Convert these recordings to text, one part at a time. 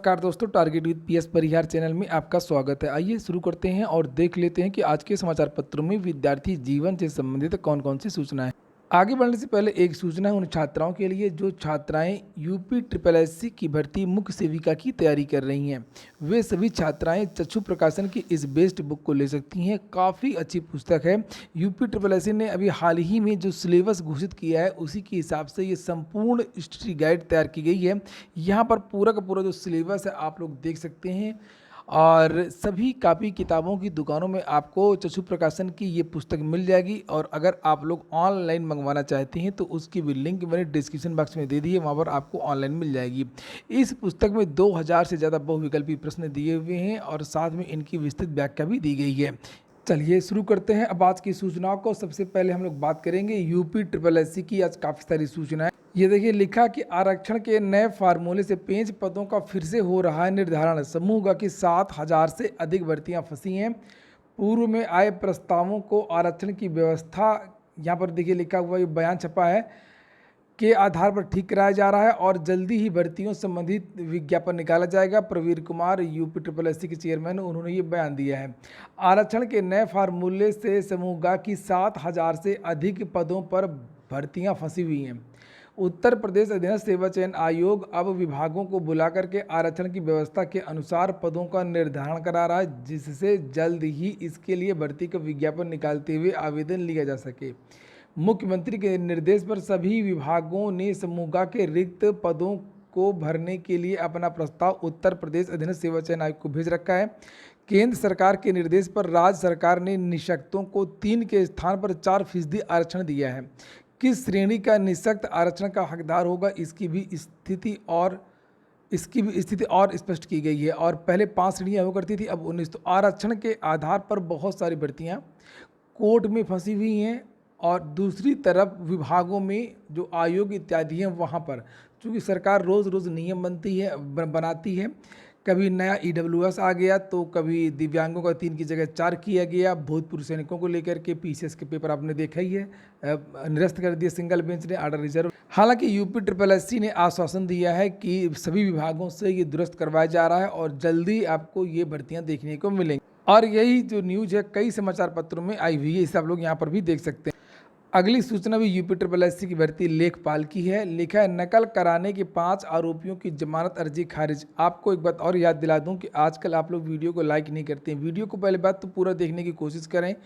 नमस्कार दोस्तों, target with PS Parihar channel में आपका स्वागत है। आइए शुरू करते हैं और देख लेते हैं कि आज के समाचार पत्रों में विद्यार्थी जीवन से संबंधित कौन कौन सी सूचनाएं हैं। आगे बढ़ने से पहले एक सूचना है उन छात्राओं के लिए जो छात्राएं यूपी ट्रिपल एससी की भर्ती मुख्य सेविका की तैयारी कर रही हैं। वे सभी छात्राएं चक्षु प्रकाशन की इस बेस्ट बुक को ले सकती हैं। काफ़ी अच्छी पुस्तक है। यूपी ट्रिपल एससी ने अभी हाल ही में जो सिलेबस घोषित किया है उसी के हिसाब से ये संपूर्ण स्टडी गाइड तैयार की गई है। यहाँ पर पूरा का पूरा जो सिलेबस है आप लोग देख सकते हैं और सभी कापी किताबों की दुकानों में आपको चक्षु प्रकाशन की ये पुस्तक मिल जाएगी। और अगर आप लोग ऑनलाइन मंगवाना चाहते हैं तो उसकी भी लिंक मैंने डिस्क्रिप्शन बॉक्स में दे दी है, वहाँ पर आपको ऑनलाइन मिल जाएगी। इस पुस्तक में 2000 से ज़्यादा बहुविकल्पी प्रश्न दिए हुए हैं और साथ में इनकी विस्तृत व्याख्या भी दी गई है। चलिए शुरू करते हैं अब आज की सूचनाओं को। सबसे पहले हम लोग बात करेंगे यूपी ट्रिपल एससी की। आज काफ़ी सारी सूचनाएं ये देखिए, लिखा कि आरक्षण के नए फार्मूले से 5 पदों का फिर से हो रहा है निर्धारण। समूह की 7000 से अधिक भर्तियां फंसी हैं। पूर्व में आए प्रस्तावों को आरक्षण की व्यवस्था, यहाँ पर देखिए लिखा हुआ ये बयान छपा है, के आधार पर ठीक कराया जा रहा है और जल्दी ही भर्तियों संबंधित विज्ञापन निकाला जाएगा। Pravir Kumar UP triple S C के चेयरमैन, उन्होंने ये बयान दिया है। आरक्षण के नए फार्मूले से समूह की 7000 से अधिक पदों पर भर्तियां फंसी हुई हैं। उत्तर प्रदेश अधीनस्थ सेवा चयन आयोग अब विभागों को बुलाकर के आरक्षण की व्यवस्था के अनुसार पदों का निर्धारण करा रहा है, जिससे जल्द ही इसके लिए भर्ती का विज्ञापन निकालते हुए आवेदन लिया जा सके। मुख्यमंत्री के निर्देश पर सभी विभागों ने समूह के रिक्त पदों को भरने के लिए अपना प्रस्ताव उत्तर प्रदेश अधीनस्थ सेवा चयन आयोग को भेज रखा है। केंद्र सरकार के निर्देश पर राज्य सरकार ने निःशक्तों को 3 के स्थान पर 4% आरक्षण दिया है। किस श्रेणी का निःशक्त आरक्षण का हकदार होगा इसकी भी स्थिति और स्पष्ट की गई है। और पहले 5 श्रेणियाँ हुआ करती थी, अब 19। तो आरक्षण के आधार पर बहुत सारी भर्तियाँ कोर्ट में फंसी हुई हैं और दूसरी तरफ विभागों में जो आयोग इत्यादि हैं वहाँ पर, चूँकि सरकार रोज़ रोज़ नियम बनाती है। कभी नया ईडब्ल्यूएस आ गया तो कभी दिव्यांगों का 3 की जगह 4 किया गया। भूतपूर्व सैनिकों को लेकर के पीसीएस के पेपर आपने देखा ही है, निरस्त कर दिया सिंगल बेंच ने, ऑर्डर रिजर्व। हालांकि यूपी ट्रिपल एससी ने आश्वासन दिया है कि सभी विभागों से ये दुरुस्त करवाया जा रहा है और जल्दी आपको ये भर्तियाँ देखने को मिलेंगी। और यही जो न्यूज़ है कई समाचार पत्रों में आई हुई है, इसे आप लोग यहाँ पर भी देख सकते हैं। अगली सूचना भी यूपी ट्रिपल एससी की भर्ती लेखपाल की है। लिखा है नकल कराने के 5 आरोपियों की जमानत अर्जी खारिज। आपको एक बात और याद दिला दूं कि आजकल आप लोग वीडियो को लाइक नहीं करते हैं। वीडियो को पहले बात तो पूरा देखने की कोशिश करें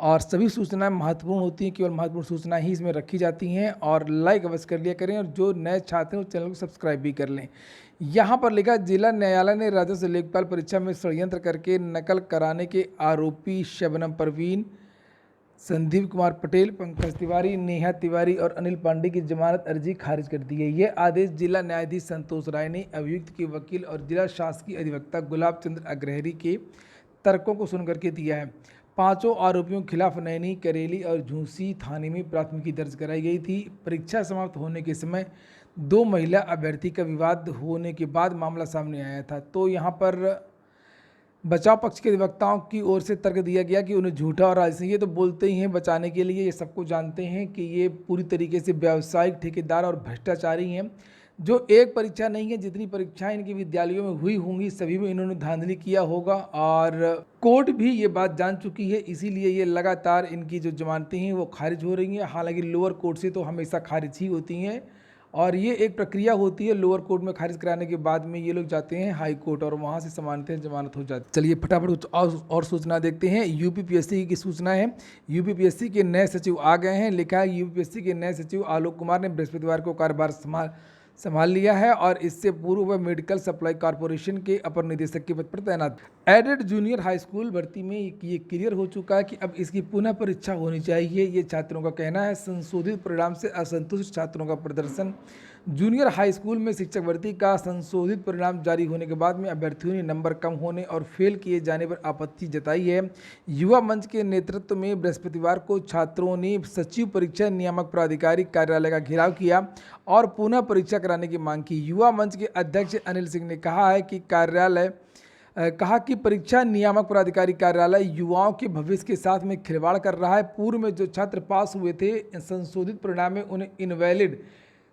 और सभी सूचनाएं महत्वपूर्ण होती हैं, केवल महत्वपूर्ण सूचनाएं ही इसमें रखी जाती हैं। और लाइक अवश्य कर लिया करें और जो नए छात्र हैं उस चैनल को सब्सक्राइब भी कर लें। यहाँ पर लिखा जिला न्यायालय ने राजस्व लेखपाल परीक्षा में षड्यंत्र करके नकल कराने के आरोपी शबनम परवीन, संदीप कुमार पटेल, पंकज तिवारी, नेहा तिवारी और अनिल पांडे की जमानत अर्जी खारिज कर दी है। यह आदेश जिला न्यायाधीश संतोष राय ने अभियुक्त के वकील और जिला शासकीय अधिवक्ता गुलाब चंद्र अग्रहरी के तर्कों को सुनकर के दिया है। 5 आरोपियों के खिलाफ नैनी, करेली और झूसी थाने में प्राथमिकी दर्ज कराई गई थी। परीक्षा समाप्त होने के समय 2 महिला अभ्यर्थी का विवाद होने के बाद मामला सामने आया था। तो यहाँ पर बचाव पक्ष के अधिवक्ताओं की ओर से तर्क दिया गया कि उन्हें झूठा और राजसी, ये तो बोलते ही हैं बचाने के लिए, ये सबको जानते हैं कि ये पूरी तरीके से व्यावसायिक ठेकेदार और भ्रष्टाचारी हैं। जो एक परीक्षा नहीं है, जितनी परीक्षाएं इनके विद्यालयों में हुई होंगी सभी में इन्होंने धांधली किया होगा और कोर्ट भी ये बात जान चुकी है। इसीलिए ये लगातार इनकी जो जमानतें हैं वो खारिज हो रही हैं। हालांकि लोअर कोर्ट से तो हमेशा खारिज ही होती हैं और ये एक प्रक्रिया होती है। लोअर कोर्ट में खारिज कराने के बाद में ये लोग जाते हैं हाई कोर्ट और वहाँ से समानते जमानत हो जाती है। चलिए फटाफट कुछ और सूचना देखते हैं। यूपीपीएससी की सूचना है। यूपीपीएससी के नए सचिव आ गए हैं। लिखा है यूपीपीएससी के नए सचिव आलोक कुमार ने बृहस्पतिवार को कार्यभार संभाल लिया है और इससे पूर्व वह मेडिकल सप्लाई कॉरपोरेशन के अपर निदेशक के पद पर तैनात। एडेड जूनियर हाई स्कूल भर्ती में ये क्लियर हो चुका है कि अब इसकी पुनः परीक्षा होनी चाहिए, ये छात्रों का कहना है। संशोधित परिणाम से असंतुष्ट छात्रों का प्रदर्शन। जूनियर हाई स्कूल में शिक्षक भर्ती का संशोधित परिणाम जारी होने के बाद में अभ्यर्थियों ने नंबर कम होने और फेल किए जाने पर आपत्ति जताई है। युवा मंच के नेतृत्व में बृहस्पतिवार को छात्रों ने सचिव परीक्षा नियामक प्राधिकारी कार्यालय का घेराव किया और पुनः परीक्षा कराने की मांग की। युवा मंच के अध्यक्ष अनिल सिंह ने कहा कि परीक्षा नियामक प्राधिकारी कार्यालय युवाओं के भविष्य के साथ में खिलवाड़ कर रहा है। पूर्व में जो छात्र पास हुए थे संशोधित परिणाम में उन्हें इनवैलिड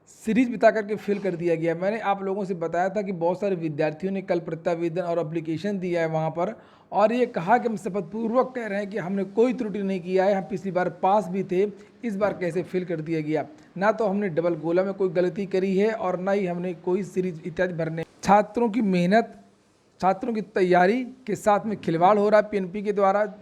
सीरीज बिता करके फेल कर दिया गया। मैंने आप लोगों से बताया था कि बहुत सारे विद्यार्थियों ने कल प्रत्यावेदन और एप्लीकेशन दिया है वहाँ पर, और ये कहा कि हम शपथपूर्वक कह रहे हैं कि हमने कोई त्रुटि नहीं किया है, हम पिछली बार पास भी थे, इस बार कैसे फेल कर दिया गया। ना तो हमने डबल गोला में कोई गलती करी है और ना ही हमने कोई सीरीज इत्यादि भरने। छात्रों की मेहनत, छात्रों की तैयारी के साथ में खिलवाड़ हो रहा है पीएनपी के द्वारा।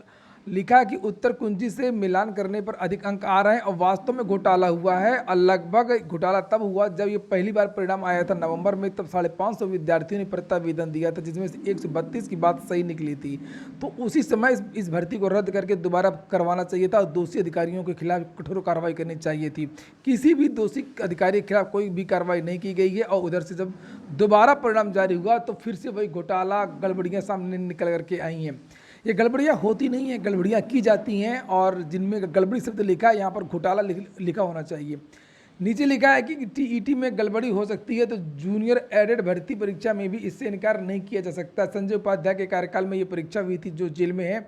लिखा है कि उत्तर कुंजी से मिलान करने पर अधिक अंक आ रहे हैं और वास्तव में घोटाला हुआ है। और लगभग घोटाला तब हुआ जब ये पहली बार परिणाम आया था नवंबर में, तब 550 विद्यार्थियों ने प्रत्यावेदन दिया था, जिसमें से 132 की बात सही निकली थी। तो उसी समय इस भर्ती को रद्द करके दोबारा करवाना चाहिए था और दोषी अधिकारियों के खिलाफ कठोर कार्रवाई करनी चाहिए थी। किसी भी दोषी अधिकारी के खिलाफ कोई भी कार्रवाई नहीं की गई है और उधर से जब दोबारा परिणाम जारी हुआ तो फिर से वही घोटाला गड़बड़ियाँ सामने निकल करके आई हैं। ये गड़बड़ियाँ होती नहीं हैं, गड़बड़ियाँ की जाती हैं, और जिनमें गड़बड़ी शब्द लिखा है यहाँ पर घोटाला लिखा होना चाहिए। नीचे लिखा है कि टीईटी में गड़बड़ी हो सकती है तो जूनियर एडेड भर्ती परीक्षा में भी इससे इनकार नहीं किया जा सकता। संजय उपाध्याय के कार्यकाल में ये परीक्षा हुई थी, जो जेल में है,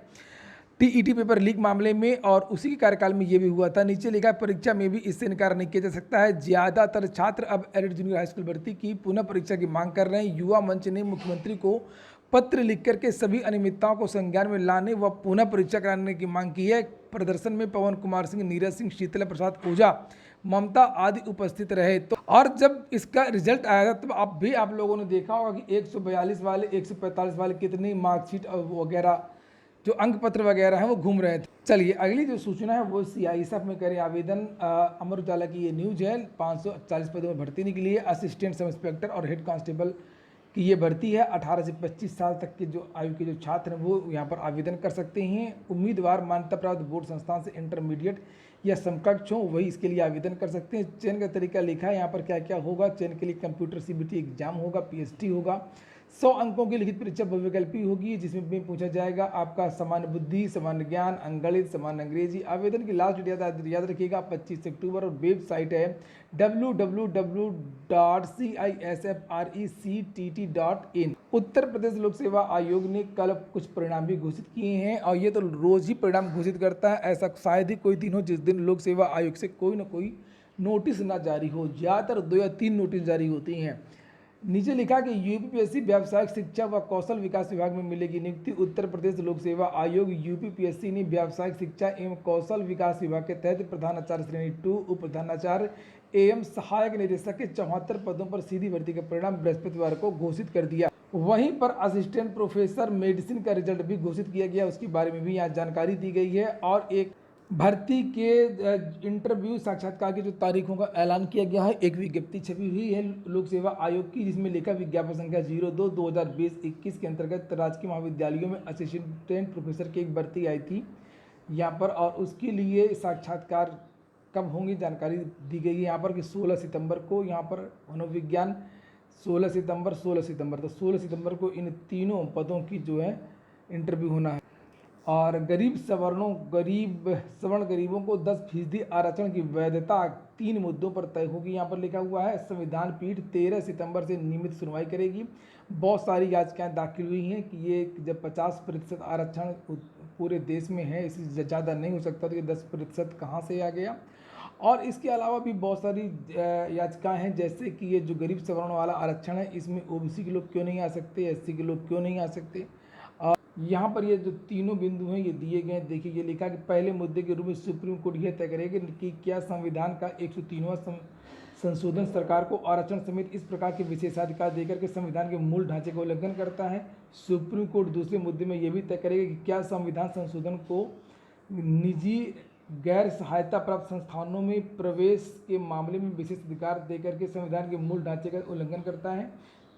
टीईटी पेपर लीक मामले में, और उसी के कार्यकाल में ये भी हुआ था। नीचे लिखा है परीक्षा में भी इससे इनकार नहीं किया जा सकता है। ज़्यादातर छात्र अब एडेड जूनियर हाई स्कूल भर्ती की पुनः परीक्षा की मांग कर रहे हैं। युवा मंच ने मुख्यमंत्री को पत्र लिख करके सभी अनियमितताओं को संज्ञान में लाने व पुनः परीक्षा कराने की मांग की है। प्रदर्शन में पवन कुमार सिंह, नीरज सिंह, शीतल प्रसाद ओझा, ममता आदि उपस्थित रहे। तो और जब इसका रिजल्ट आया था तब आप लोगों ने देखा होगा कि 142 वाले, 145 वाले कितनी मार्कशीट वगैरह, जो अंक पत्र वगैरह हैं वो घूम रहे थे। चलिए अगली जो सूचना है वो सीआईएसएफ में करें आवेदन। अमर उजाला की ये न्यूज है। 540 पदों में भर्ती निकली है। असिस्टेंट सब इंस्पेक्टर और हेड कांस्टेबल की ये भर्ती है। 18 से 25 साल तक के जो आयु के जो छात्र हैं वो यहाँ पर आवेदन कर सकते हैं। उम्मीदवार मान्यता प्राप्त बोर्ड संस्थान से इंटरमीडिएट या समकक्ष हो, वही इसके लिए आवेदन कर सकते हैं। चयन का तरीका लिखा है यहाँ पर क्या क्या होगा। चयन के लिए कंप्यूटर सीबीटी एग्जाम होगा, पीएसटी होगा, 100 अंकों की लिखित परीक्षा बहुविकल्पी होगी, जिसमें पूछा जाएगा आपका सामान्य बुद्धि, सामान्य ज्ञान, अंगणित, सामान्य अंग्रेजी। आवेदन की लास्ट डेट याद रखिएगा 25 अक्टूबर, और वेबसाइट है www.cisfrect.in। उत्तर प्रदेश लोक सेवा आयोग ने कल कुछ परिणाम भी घोषित किए हैं, और ये तो रोज ही परिणाम घोषित करता है। ऐसा शायद ही कोई दिन हो जिस दिन लोक सेवा आयोग से कोई ना कोई नोटिस ना जारी हो। ज़्यादातर 2 या 3 नोटिस जारी होती हैं। नीचे लिखा कि यूपीपीएससी व्यावसायिक शिक्षा व कौशल विकास विभाग में मिलेगी नियुक्ति। उत्तर प्रदेश लोक सेवा आयोग यूपीपीएससी ने व्यावसायिक शिक्षा एवं कौशल विकास विभाग के तहत प्रधानाचार्य श्रेणी 2, उप प्रधानाचार्य एवं सहायक निदेशक के 74 पदों पर सीधी भर्ती का परिणाम बृहस्पतिवार को घोषित कर दिया। वहीं पर असिस्टेंट प्रोफेसर मेडिसिन का रिजल्ट भी घोषित किया गया, उसके बारे में भी यहाँ जानकारी दी गई है। और एक भर्ती के इंटरव्यू साक्षात्कार की जो तारीखों का ऐलान किया गया है। एक विज्ञप्ति छपी हुई है लोक सेवा आयोग की, जिसमें लिखा विज्ञापन संख्या 02/2020-21 के अंतर्गत राजकीय महाविद्यालयों में असिस्टेंट प्रोफेसर की एक भर्ती आई थी यहाँ पर, और उसके लिए साक्षात्कार कब होंगी जानकारी दी गई है यहाँ पर कि 16 सितंबर को। यहाँ पर मनोविज्ञान 16 सितंबर तो 16 सितंबर को इन तीनों पदों की जो है इंटरव्यू होना है। और गरीब सवर्ण गरीबों को 10% आरक्षण की वैधता 3 मुद्दों पर तय होगी, यहाँ पर लिखा हुआ है। संविधान पीठ 13 सितंबर से नियमित सुनवाई करेगी। बहुत सारी याचिकाएं दाखिल हुई हैं कि ये जब 50% आरक्षण पूरे देश में है, इससे ज़्यादा नहीं हो सकता, तो ये 10% कहाँ से आ गया। और इसके अलावा भी बहुत सारी याचिकाएं हैं, जैसे कि ये जो गरीब सवर्ण वाला आरक्षण है, इसमें ओबीसी के लोग क्यों नहीं आ सकते, एससी के लोग क्यों नहीं आ सकते। यहाँ पर ये जो तीनों बिंदु हैं ये दिए गए हैं। देखिए ये लिखा कि पहले मुद्दे के रूप में सुप्रीम कोर्ट यह तय करेगी कि क्या संविधान का 103वां संशोधन सरकार को आरक्षण समेत इस प्रकार के विशेषाधिकार देकर के संविधान के मूल ढांचे का उल्लंघन करता है। सुप्रीम कोर्ट दूसरे मुद्दे में यह भी तय करेगा कि क्या संविधान संशोधन को निजी गैर सहायता प्राप्त संस्थानों में प्रवेश के मामले में विशेष अधिकार देकर के संविधान के मूल ढांचे का उल्लंघन करता है।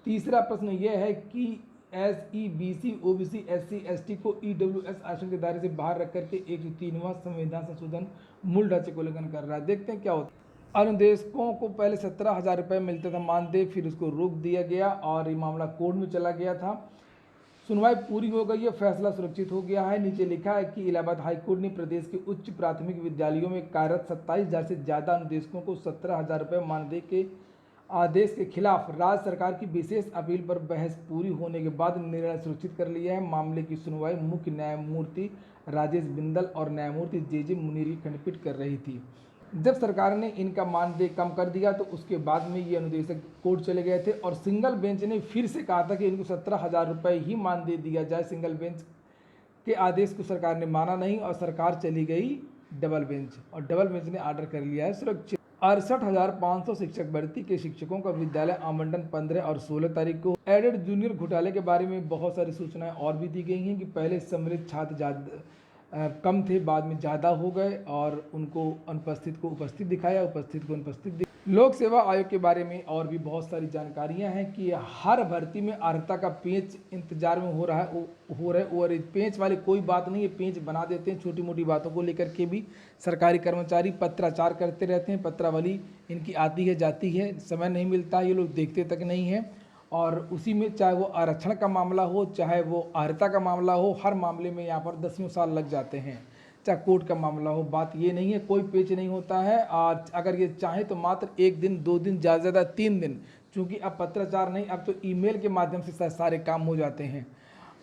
तीसरा प्रश्न यह है कि SEBC, OBC, SC, ST को EWS आरक्षण के दायरे से बाहर रख करके 103वां संविधान संशोधन मूल ढांचे को उल्लंघन कर रहा है। देखते हैं क्या होता है। अनुदेशकों को पहले 17,000 रुपये मिलता था मानदेय, फिर उसको रोक दिया गया और ये मामला कोर्ट में चला गया था। सुनवाई पूरी हो गई है, फैसला सुरक्षित हो गया है। नीचे लिखा है कि इलाहाबाद हाईकोर्ट ने प्रदेश के उच्च प्राथमिक विद्यालयों में कार्यरत 27,000 से ज़्यादा अनुदेशकों को 17,000 रुपये मानदेय के आदेश के खिलाफ राज्य सरकार की विशेष अपील पर बहस पूरी होने के बाद निर्णय सुरक्षित कर लिया है। मामले की सुनवाई मुख्य न्यायमूर्ति राजेश बिंदल और न्यायमूर्ति JJ मुनीर की खंडपीठ कर रही थी। जब सरकार ने इनका मानदेय कम कर दिया तो उसके बाद में ये अनुदेशक कोर्ट चले गए थे और सिंगल बेंच ने फिर से कहा था कि इनको 17,000 रुपये ही मानदेय दिया जाए। सिंगल बेंच के आदेश को सरकार ने माना नहीं और सरकार चली गई डबल बेंच, और डबल बेंच ने आर्डर कर लिया है सुरक्षित 68,500 शिक्षक भर्ती के शिक्षकों का विद्यालय आवंटन 15 और 16 तारीख को। एडेड जूनियर घोटाले के बारे में बहुत सारी सूचनाएं और भी दी गई हैं कि पहले सम्मिलित छात्र कम थे, बाद में ज़्यादा हो गए और उनको अनुपस्थित को उपस्थित दिखाया, उपस्थित को अनुपस्थित। लोक सेवा आयोग के बारे में और भी बहुत सारी जानकारियां हैं कि हर भर्ती में अर्हता का पेंच इंतजार में हो रहा है और पेंच वाली कोई बात नहीं है, पेंच बना देते हैं। छोटी मोटी बातों को लेकर के भी सरकारी कर्मचारी पत्राचार करते रहते हैं, पत्रावली इनकी आती है जाती है, समय नहीं मिलता, ये लोग देखते तक नहीं हैं। और उसी में चाहे वो आरक्षण का मामला हो, चाहे वो अर्हता का मामला हो, हर मामले में यहाँ पर 10 साल लग जाते हैं। चाहे कोर्ट का मामला हो, बात ये नहीं है, कोई पेच नहीं होता है। और अगर ये चाहे तो मात्र 1 दिन 2 दिन, ज़्यादा से ज़्यादा 3 दिन, क्योंकि अब पत्राचार नहीं, अब तो ईमेल के माध्यम से सारे काम हो जाते हैं।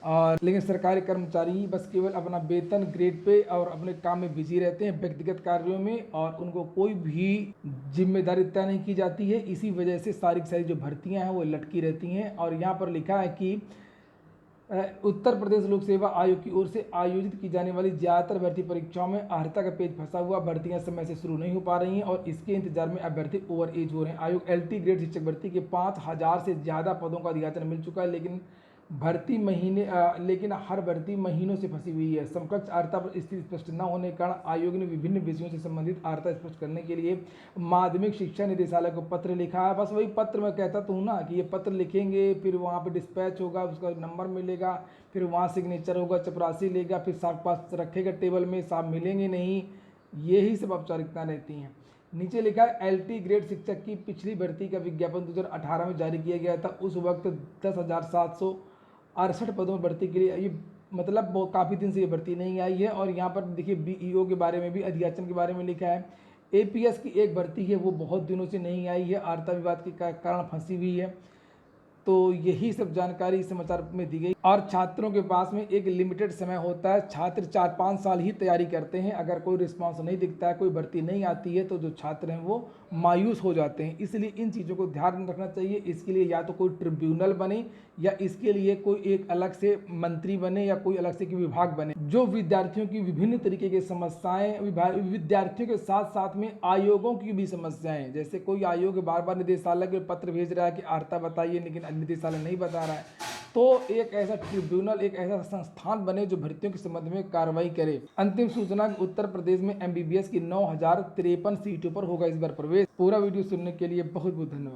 और लेकिन सरकारी कर्मचारी बस केवल अपना वेतन, ग्रेड पे और अपने काम में बिजी रहते हैं, व्यक्तिगत कार्यों में, और उनको कोई भी जिम्मेदारी तय नहीं की जाती है। इसी वजह से सारी की सारी जो भर्तियां हैं वो लटकी रहती हैं। और यहाँ पर लिखा है कि उत्तर प्रदेश लोक सेवा आयोग की ओर से आयोजित की जाने वाली ज़्यादातर भर्ती परीक्षाओं में अर्हता का पेज फंसा हुआ, भर्तियां समय से शुरू नहीं हो पा रही हैं और इसके इंतजार में अभ्यर्थी ओवर एज हो रहे हैं। आयोग LT ग्रेड शिक्षक भर्ती के 5,000 से ज़्यादा पदों का अधियाचन मिल चुका है, लेकिन हर भर्ती महीनों से फंसी हुई है। समकक्ष अर्हता पर स्थिति स्पष्ट न होने के कारण आयोग ने विभिन्न विषयों से संबंधित अर्हता स्पष्ट करने के लिए माध्यमिक शिक्षा निदेशालय को पत्र लिखा है। बस वही पत्र मैं कहता तो हूँ ना कि ये पत्र लिखेंगे, फिर वहाँ पे डिस्पैच होगा, उसका नंबर मिलेगा, फिर वहाँ सिग्नेचर होगा, चपरासी लेगा, फिर साहब पास रखेगा टेबल में, साहब मिलेंगे नहीं, यही सब औपचारिकता रहती हैं। नीचे लिखा है LT ग्रेड शिक्षक की पिछली भर्ती का विज्ञापन 2018 में जारी किया गया था। उस वक्त 10,768 पदों में भर्ती के लिए, ये मतलब वो काफ़ी दिन से ये भर्ती नहीं आई है। और यहाँ पर देखिए BEO के बारे में भी, अधियाचन के बारे में लिखा है। APS की एक भर्ती है वो बहुत दिनों से नहीं आई है, अर्हता विवाद के कारण फंसी हुई है। तो यही सब जानकारी इस समाचार में दी गई। और छात्रों के पास में एक लिमिटेड समय होता है, छात्र 4-5 साल ही तैयारी करते हैं। अगर कोई रिस्पांस नहीं दिखता है, कोई भर्ती नहीं आती है, तो जो छात्र हैं वो मायूस हो जाते हैं। इसलिए इन चीज़ों को ध्यान रखना चाहिए। इसके लिए या तो कोई ट्रिब्यूनल बने या इसके लिए कोई एक अलग से मंत्री बने या कोई अलग से विभाग बने, जो विद्यार्थियों की विभिन्न तरीके की समस्याएं, विद्यार्थियों के साथ साथ में आयोगों की भी समस्याएं, जैसे कोई आयोग बार बार निदेशालय के पत्र भेज रहा है कि अर्हता बताइए, लेकिन निदेशालय नहीं बता रहा है, तो एक ऐसा ट्रिब्यूनल, एक ऐसा संस्थान बने जो भर्तियों के संबंध में कार्रवाई करे। अंतिम सूचना, उत्तर प्रदेश में MBBS की 9,053 सीटों पर होगा इस बार प्रवेश। पूरा वीडियो सुनने के लिए बहुत बहुत धन्यवाद।